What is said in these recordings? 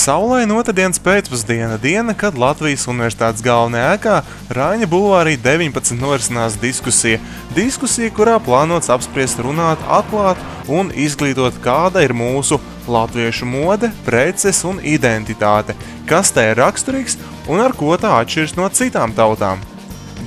Saulaina otrdienas pēcpusdiena, diena, kad Latvijas Universitātes galvenajā ēkā Raiņa bulvārī 19 norisinās diskusija. Diskusija, kurā plānots apspriest, runāt, atklāt un izglītot, kāda ir mūsu latviešu mode, preces un identitāte, kas tai ir raksturīgs un ar ko tā atšķiras no citām tautām.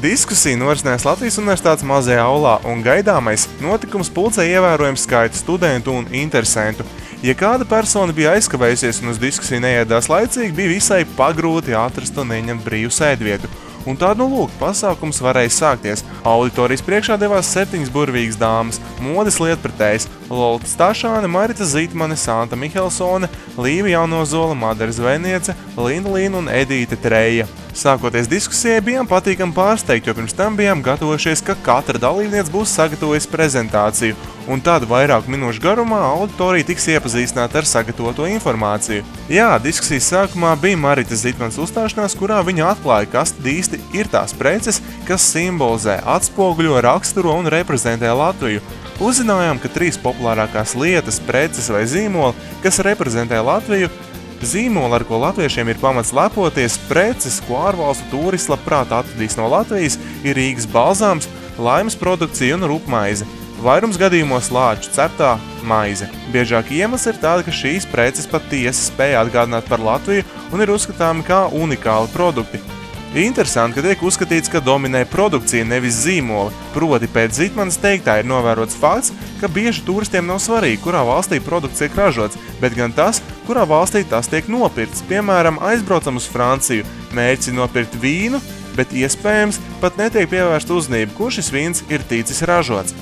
Diskusija norisinās Latvijas Universitātes mazajā aulā un gaidāmais notikums pulcē ievērojams skaits studentu un interesentu. Ja kāda persona bija aizkavējusies un uz diskusiju neieradās laicīgi, bija visai pagrūti atrast un ieņemt brīvu sēdvietu. Un tādu lūk, pasākums varēja sākties. Auditorijas priekšā devās 7 burvīgas dāmas, modes lietpratējas Lolita Stašāne, Marita Zītmane, Santa Mihelsone, Līva Jaunozola, Madara Zvejniece, Linda Līna un Edīte Treja. Sākoties diskusijai, bijām patīkami pārsteigti, jo pirms tam bijām gatavojušies, ka katra dalībniece būs sagatavojusi prezentāciju, un tad vairāku minūšu garumā auditorija tiks iepazīstināta ar sagatavoto informāciju. Jā, diskusijas sākumā bija Marita Zītmanes uzstāšanās, kurā viņa atklāja, kas tad īsti ir tās preces, kas simbolizē, atspoguļo, raksturo un reprezentē Latviju. Uzzinājām, ka 3 populārākās lietas, preces vai zīmoli, kas reprezentē Latviju, zīmoli, ar ko latviešiem ir pamats lepoties, preces, ko ārvalstu tūristi labprāt atvedīs no Latvijas, ir Rīgas balzāms, Laimas produkcija un rupmaize. Vairums gadījumos lāču ceptā maize. Biežāk iemesls ir tāda, ka šīs preces patiesi spēja atgādināt par Latviju un ir uzskatāmi kā unikāli produkti. Interesanti, ka tiek uzskatīts, ka dominē produkcija, nevis zīmoli. Proti pēc Zītmanes teiktā ir novērots fakts, ka bieži turistiem nav svarīgi, kurā valstī produkts tiek ražots, bet gan tas, kurā valstī tas tiek nopirkts. Piemēram, aizbraucam uz Franciju, mērķis ir nopirkt vīnu, bet iespējams pat netiek pievērsta uzmanība, kur šis vīns ir ticis ražots.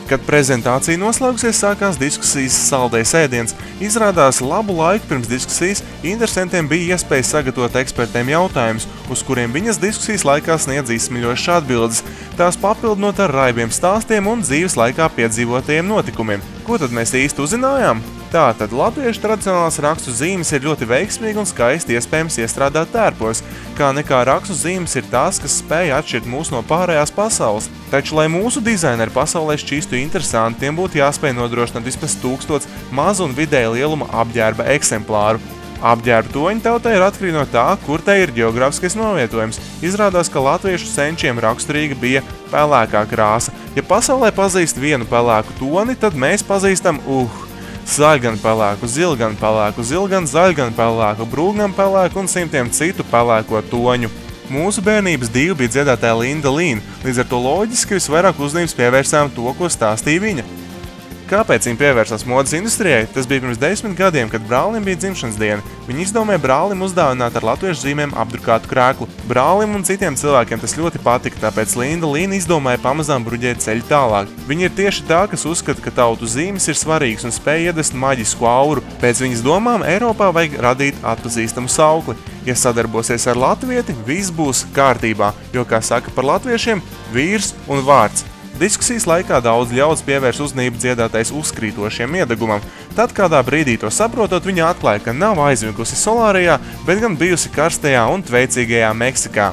Kad prezentācija noslēgusies, sākās diskusijas saldējs ēdiens. Izrādās labu laiku pirms diskusijas interesantiem bija iespēja sagatavot ekspertiem jautājumus, uz kuriem viņas diskusijas laikā sniedz izsmeļošas atbildes. Tās papildinot ar raibiem stāstiem un dzīves laikā piedzīvotajiem notikumiem. Ko tad mēs īsti uzzinājām? Tātad latviešu tradicionālās rakstu zīmes ir ļoti veiksmīgi un skaisti iespējams iestrādāt tērpos, kā nekā rakstu zīmes ir tās, kas spēja atšķirt mūs no pārējās pasaules. Taču, lai mūsu dizaineri pasaulē šķistu interesanti, tiem būtu jāspēj nodrošināt vismaz 1000 mazu un vidēja lieluma apģērba eksemplāru. Apģērba toņa tautai ir atkarīgi no tā, kur tai ir ģeogrāfiskais novietojums. Izrādās, ka latviešu senčiem raksturīga bija pelēkā krāsa. Ja pasaulē pazīst vienu pelēku toni, tad mēs pazīstam zaļgan pelēku, zilgan pelēku, zilgan zaļgan pelēku, brūgnan pelēku un simtiem citu pelēko toņu. Mūsu bērnības divi bija dziedātāja Linda Līna, līdz ar to loģiski visvairāk uzmanības pievērsām to, ko stāstīja viņa. Kāpēc viņa pievērsās modes industrijai? Tas bija pirms 10 gadiem, kad brālim bija dzimšanas diena. Viņi izdomāja brālim uzdāvināt ar latviešu zīmēm apdrukātu krēklu. Brālim un citiem cilvēkiem tas ļoti patika, tāpēc Linda Līna izdomāja pamazām bruģēt ceļu tālāk. Viņa ir tieši tā, kas uzskata, ka tautu zīmes ir svarīgas un spēj iedvest maģisku auru. Pēc viņas domām Eiropā vajag radīt atpazīstamu saukli. Ja sadarbosies ar latvieti, viss būs kārtībā, jo, kā saka par latviešiem, vīrs un vārds. Diskusijas laikā daudz ļauds pievērs uzmanību dziedātais uzkrītošiem iedegumam. Tad kādā brīdī to saprotot, viņa atklāja, ka nav aizmigusi Solārijā, bet gan bijusi karstajā un tveicīgajā Meksikā.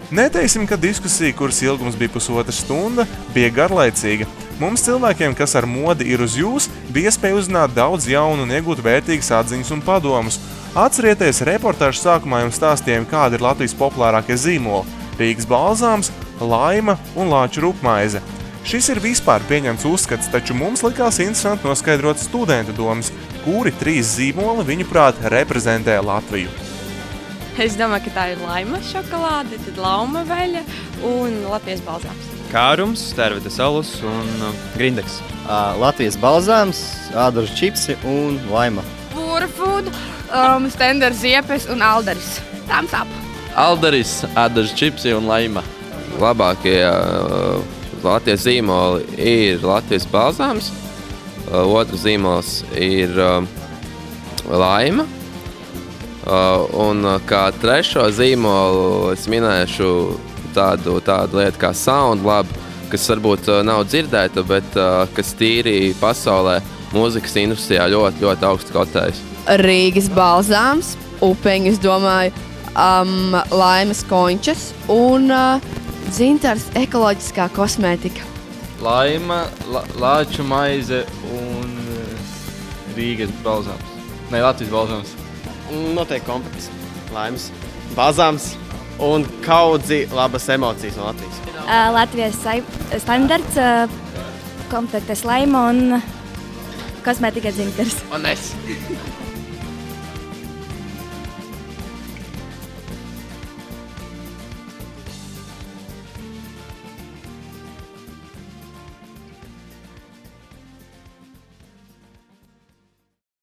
Neteiksim, ka diskusija, kuras ilgums bija 1,5 stunda, bija garlaicīga. Mums cilvēkiem, kas ar modi ir uz jūs, bija iespēja uzzināt daudz jaunu un iegūt vērtīgas atziņas un padomus. Atcerieties, reportāžu sākumā jums stāstījām, kādi ir Latvijas populārākie zīmoli – Rīgas balzāms, Laima un lāču rupmaize. Šis ir vispār pieņemts uzskats, taču mums likās interesanti noskaidrot studentu domas, kuri 3 zīmoli viņuprāt reprezentē Latviju. Es domāju, ka tā ir Laima šokolāde, tad Lauma veļa un Latvijas balzāms. Kārums, Tērvetes alus un grindeks. Latvijas balzāms, ādaru čipsi un Laima. Burfood, Stenders ziepes un Aldaris. Thumbs up. Aldaris, ādaru čipsi un Laima. Labākie Latvijas zīmoli ir Latvijas balzāms, otrs zīmols ir Laima, un kā trešo zīmolu es minēšu tādu lietu kā Soundlab, kas varbūt nav dzirdēta, bet kas tīri pasaulē mūzikas industrijā ļoti augstu kotējas. Rīgas balzāms, upeņas, domāju, Laimas končas un Dzintars ekoloģiskā kosmētika. Laima, lāču maize un Rīgas balzāms. Nē, Latvijas balzāms. Noteikti komplekts, Laimas, balzāms un kaudzi labas emocijas no Latvijas. Latvijas standarts, komplektes Laima un kosmētika dzintars. Un es.